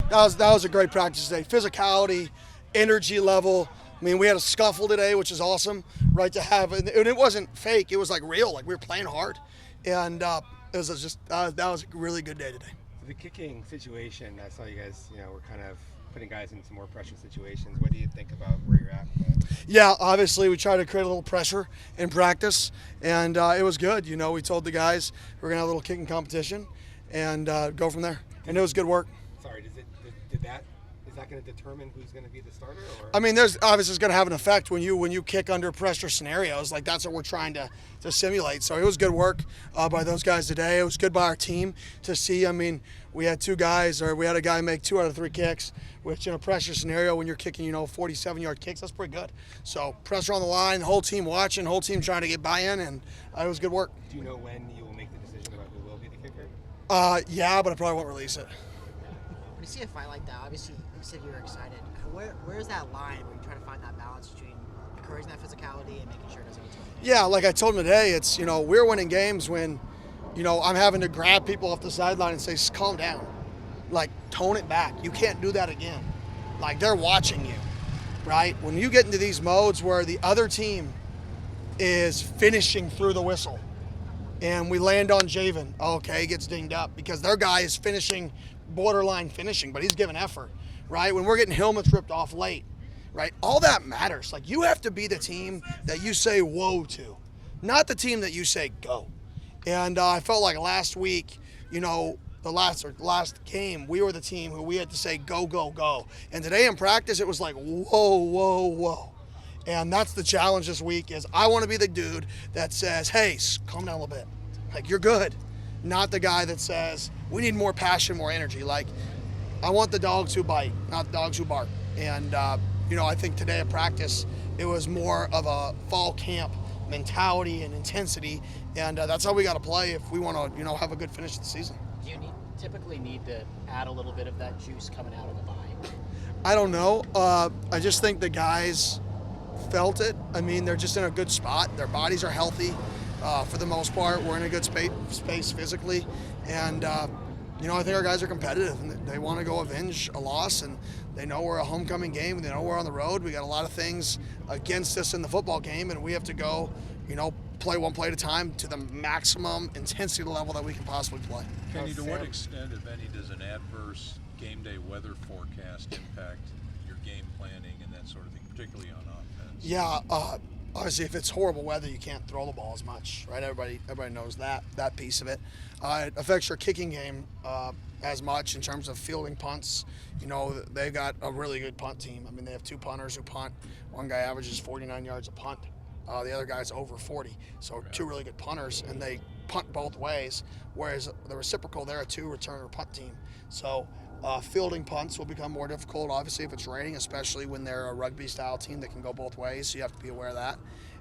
That was a great practice today. Physicality, energy level. I mean, we had a scuffle today, which is awesome, right? To have, and it wasn't fake. It was like real. Like we were playing hard, and it was just that was a really good day today. The kicking situation, I saw you guys, were kind of putting guys into more pressure situations. What do you think about where you're at? Yeah, obviously we tried to create a little pressure in practice, and it was good. We told the guys we're gonna have a little kicking competition, and go from there. And it was good work. Sorry, is that going to determine who's going to be the starter? Or? I mean, there's obviously it's going to have an effect when you kick under pressure scenarios. Like that's what we're trying to simulate. So it was good work by those guys today. It was good by our team to see. I mean, we had a guy make 2 out of 3 kicks, which in a pressure scenario when you're kicking 47-yard kicks, that's pretty good. So pressure on the line, the whole team watching, the whole team trying to get buy-in, and it was good work. Do you know when you will make the decision about who will be the kicker? Yeah, but I probably won't release it. When you see a fight like that, obviously you said you were excited. Where's that line where you try to find that balance between encouraging that physicality and making sure it doesn't get to it? Yeah, like I told him today, it's we're winning games when I'm having to grab people off the sideline and say, calm down, like tone it back. You can't do that again. Like they're watching you, right? When you get into these modes where the other team is finishing through the whistle, and we land on Javen, okay, he gets dinged up because their guy is finishing. Borderline finishing, but he's giving effort, right? When we're getting helmets ripped off late, right? All that matters. Like you have to be the team that you say whoa to, not the team that you say go. And I felt like last week, the last game, we were the team who we had to say go, go, go. And today in practice, it was like whoa, whoa, whoa. And that's the challenge this week is I want to be the dude that says, hey, calm down a little bit. Like you're good. Not the guy that says, we need more passion, more energy. Like, I want the dogs who bite, not the dogs who bark. And, I think today at practice, it was more of a fall camp mentality and intensity. And that's how we got to play if we want to, have a good finish to the season. Do you typically need to add a little bit of that juice coming out of the bye? I don't know. I just think the guys felt it. I mean, they're just in a good spot. Their bodies are healthy. For the most part, we're in a good space physically, and I think our guys are competitive and they want to go avenge a loss, and they know we're a homecoming game and they know we're on the road. We got a lot of things against us in the football game, and we have to go, play one play at a time to the maximum intensity level that we can possibly play. Kenny, to what extent, if any, does an adverse game day weather forecast impact your game planning and that sort of thing, particularly on offense? Yeah. Obviously, if it's horrible weather, you can't throw the ball as much, right? Everybody knows that piece of it. It affects your kicking game as much in terms of fielding punts. They've got a really good punt team. I mean, they have 2 punters who punt. One guy averages 49 yards a punt. The other guy's over 40. So 2 really good punters, and they punt both ways, whereas the reciprocal, they're a 2-returner punt team. So fielding punts will become more difficult, obviously, if it's raining, especially when they're a rugby-style team that can go both ways, so you have to be aware of that.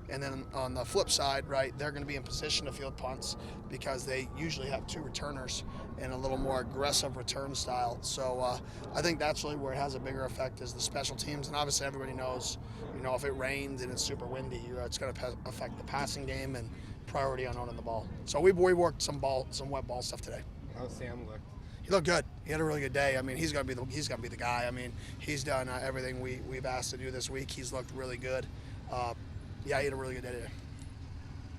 And then on the flip side, right, they're going to be in position to field punts because they usually have 2 returners and a little more aggressive return style. So I think that's really where it has a bigger effect is the special teams. And obviously everybody knows, if it rains and it's super windy, it's going to affect the passing game and priority on owning the ball. So we worked some wet ball stuff today. How's Sam look? He looked good. He had a really good day. I mean, he's gonna be the guy. I mean, he's done everything we've asked to do this week. He's looked really good. He had a really good day today.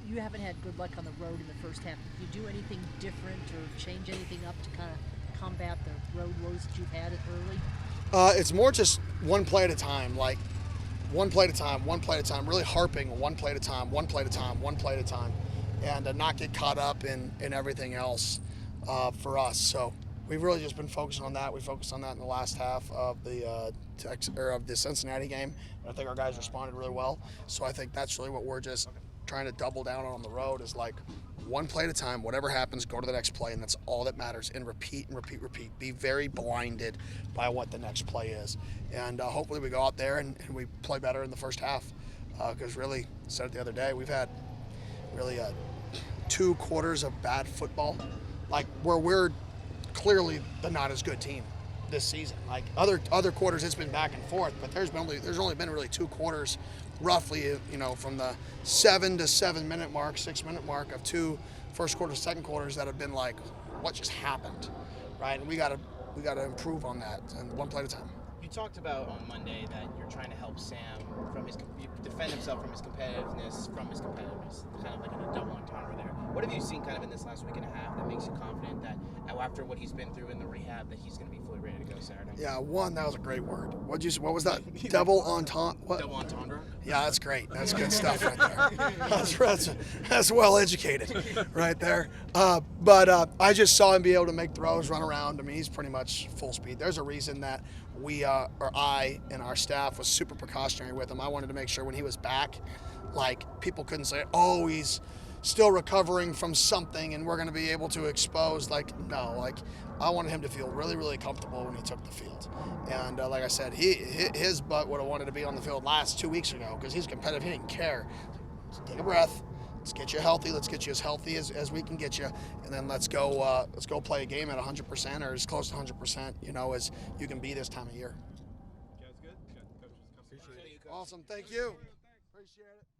You haven't had good luck on the road in the first half. Did you do anything different or change anything up to kind of combat the road woes that you've had early? It's more just one play at a time. Like one play at a time, one play at a time. Really harping one play at a time, one play at a time, one play at a time, and not get caught up in everything else for us. So. We've really just been focusing on that. We focused on that in the last half of the Cincinnati game. I think our guys responded really well. So I think that's really what we're just trying to double down on the road is like one play at a time. Whatever happens, go to the next play, and that's all that matters. And repeat and repeat, repeat. Be very blinded by what the next play is. And hopefully we go out there and we play better in the first half. Because really, I said it the other day, we've had really 2 quarters of bad football, like where we're clearly the not as good team this season. Like other quarters, it's been back and forth, but there's only been really 2 quarters, roughly, from the 7 to 7 minute mark, 6 minute mark of 2 first quarters, second quarters that have been like, what just happened, right? And we got we got to improve on that, and one play at a time. You talked about on Monday that you're trying to help Sam defend himself from his competitiveness, kind of like in a double entendre there. What have you seen kind of in this last week and a half that makes you confident that after what he's been through in the rehab, that he's going to be fully ready to go Saturday? Yeah, that was a great word. What was that? Double entendre? What? Double entendre? Yeah, that's great. That's good stuff right there. That's well educated right there. But I just saw him be able to make throws, run around. I mean, he's pretty much full speed. There's a reason that I and our staff was super precautionary with him. I wanted to make sure when he was back, like, people couldn't say, oh, he's still recovering from something and we're going to be able to expose. Like, no, like, I wanted him to feel really, really comfortable when he took the field. And like I said, his butt would have wanted to be on the field 2 weeks ago because he's competitive. He didn't care. So take a breath. Let's get you healthy. Let's get you as healthy as we can get you, and then let's go play a game at 100% or as close to 100%, as you can be this time of year. You guys good? Coaches, Awesome. Thank you. Appreciate it.